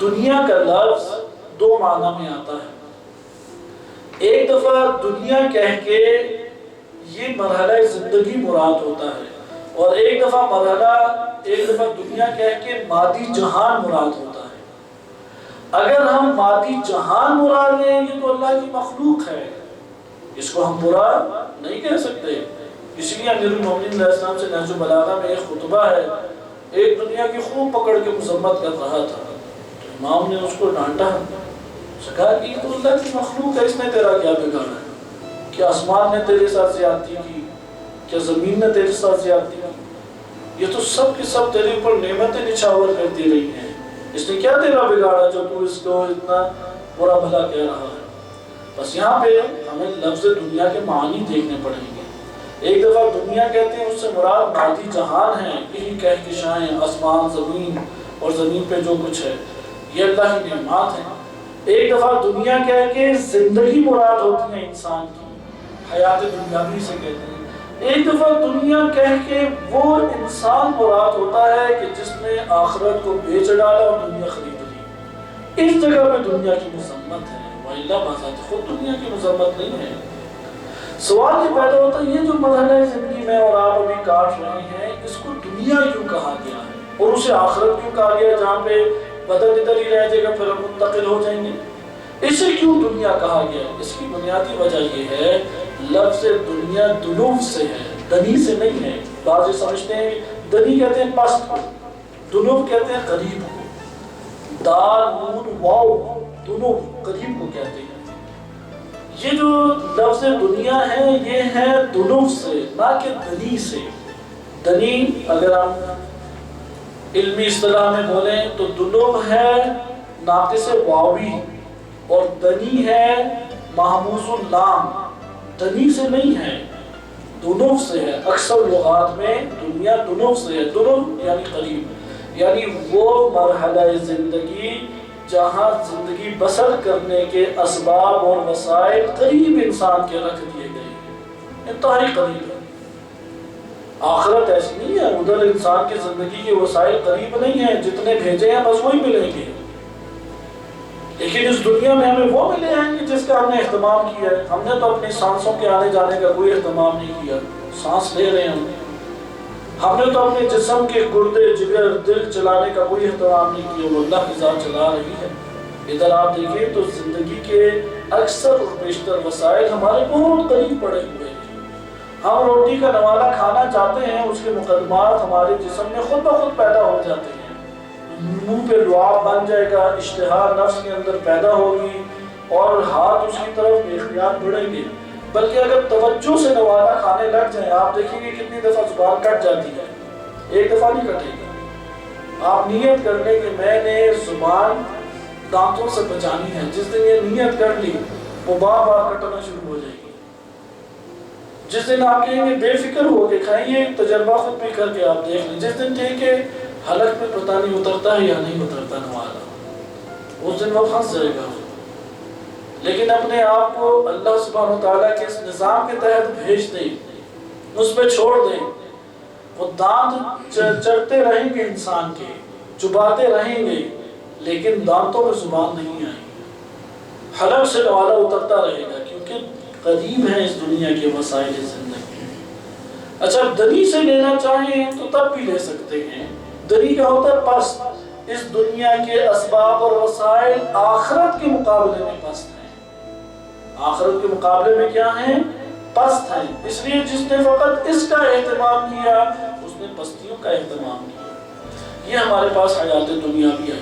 دنیا کا لفظ دو معنی میں آتا ہے. ایک دفعہ دنیا کہہ کے یہ مرحلہ زندگی مراد ہوتا ہے، اور ایک دفعہ دنیا کہہ کے مادی جہان مراد ہوتا ہے. اگر ہم مادی جہان مراد لیں گے تو اللہ کی مخلوق ہے، اس کو ہم برا نہیں کہہ سکتے. اسی لیے امیر المومنین علیہ السلام سے نہج البلاغہ میں ایک خطبہ ہے، ایک دنیا کی خوب پکڑ کے مذمت کر رہا تھا، تو امام نے اس کو ڈانٹا، کہا کہ یہ تو اللہ کی مخلوق ہے، اس نے تیرا کیا بگاڑا ہے؟ کیا آسمان نے تیرے ساتھ زیادتی کی؟ کیا زمین نے تیرے ساتھ زیادتی کی؟ یہ تو سب کے سب تیرے اوپر نعمتیں نچھاور کرتی رہی ہیں، اس نے کیا تیرا بگاڑا جو تو اس کو اتنا برا بھلا کہہ رہا ہے؟ بس یہاں پہ ہمیں لفظ دنیا کے معنی دیکھنے پڑیں گے. ایک دفعہ دنیا کہتے ہیں اس سے مراد مادی جہان ہے، یہی کہکشائیں، آسمان، زمین اور زمین پہ جو کچھ ہے، یہ اللہ کی نعمات ہیں. ایک دفعہ دنیا کہہ کے زندگی مراد ہوتی ہے انسان کی، حیات دنیاوی سے کہتے ہیں. ایک دفعہ دنیا کہہ کے وہ انسان مراد ہوتا ہے کہ جس نے آخرت کو بیچ ڈالا اور دنیا خرید لی. اس جگہ پہ دنیا کی مذمت ہے، وَإِلَّا بذات خود دنیا کی مذمت نہیں ہے. سوال یہ پیدا ہوتا ہے یہ جو مرحلہ زندگی میں اور آپ ابھی کاٹ رہے ہیں، اس کو دنیا کیوں کہا گیا ہے اور اسے آخرت کیوں کہا گیا جہاں پہ بدن ادھر ہی رہ جائے گا پھر ہم منتقل ہو جائیں گے؟ اسے کیوں دنیا کہا گیا؟ اس کی بنیادی وجہ یہ ہے لفظ دنیا دنوف سے ہے، دنی سے نہیں ہے. بعض سمجھتے ہیں دنی کہتے ہیں پست کو، دنوف کہتے ہیں قریب کو. دال نون واو دنوف قریب کو کہتے ہیں. یہ جو لفظ دنیا ہے یہ ہے دنوف سے نہ کہ دنی سے. دنی اگر ہم علمی اصطلاح میں بولیں تو دنوف ہے ناقص واوی اور دنی ہے محموز اللام. دنی سے نہیں ہے، دنوف سے ہے. اکثر لغات میں دنیا دنوف سے ہے. دنوف یعنی قریب، یعنی وہ مرحلہ زندگی جہاں زندگی بسر کرنے کے اسباب اور وسائل قریب انسان کے رکھ دیے گئے ہیں، انتہائی قریب ہے. آخرت ایسی نہیں ہے، ادھر انسان کی زندگی کے وسائل قریب نہیں ہیں، جتنے بھیجے ہیں بس وہی ملیں گے. لیکن اس دنیا میں ہمیں وہ ملے ہیں کہ جس کا ہم نے اہتمام کیا ہے. ہم نے تو اپنی سانسوں کے آنے جانے کا کوئی اہتمام نہیں کیا، سانس لے رہے ہیں. ہم نے تو اپنے جسم کے گردے جگر دل چلانے کا کوئی اہتمام نہیں کیا، وہ اللہ کی ذات چلا رہی ہے. ادھر آپ دیکھیں تو زندگی کے اکثر اور بیشتر وسائل ہمارے بہت قریب پڑے ہوئے ہیں. ہم روٹی کا نوالہ کھانا چاہتے ہیں، اس کے مقدمات ہمارے جسم میں خود بخود پیدا ہو جاتے ہیں. منہ پہ لعاب بن جائے گا، اشتہا نفس کے اندر پیدا ہوگی اور ہاتھ اس کی طرف بے اختیار بڑھیں گے. بلکہ اگر توجہ سے نوالہ کھانے لگ جائیں، آپ دیکھیں گے کتنی دفعہ زبان کٹ جاتی ہے، ایک دفعہ نہیں کٹے گا. آپ نیت کر لیں کہ میں نے زبان دانتوں سے بچانی ہے، جس دن یہ نیت کر لی وہ بار بار کٹنا شروع ہو جائے گی. جس دن آپ کہیں گے بے فکر ہو کے کھائیں، یہ تجربہ خود بھی کر کے آپ دیکھ لیں. جس دن کہیں کہ حلق میں پتہ نہیں اترتا ہے یا نہیں اترتا نوالہ، اس دن وہ پھنس جائے گا. لیکن اپنے آپ کو اللہ سبحانہ وتعالیٰ کے اس نظام کے تحت بھیج دیں، اس پہ چھوڑ دیں. وہ دانت چرتے رہیں گے انسان کے، چباتے رہیں گے، لیکن دانتوں میں زبان نہیں آئے گی. حلق سے نوالہ اترتا رہے گا کیونکہ قریب ہے اس دنیا کے وسائل زندگی. اچھا دنی سے لینا چاہیں تو تب بھی لے سکتے ہیں. دنی کا ہوتا ہے پست. اس دنیا کے اسباب اور وسائل آخرت کے مقابلے میں پست ہیں. آخرت کے مقابلے میں کیا ہیں؟ پست ہیں. اس لیے جس نے فقط اس کا اہتمام کیا اس نے پستیوں کا اہتمام کیا. یہ ہمارے پاس حیات دنیا بھی ہے.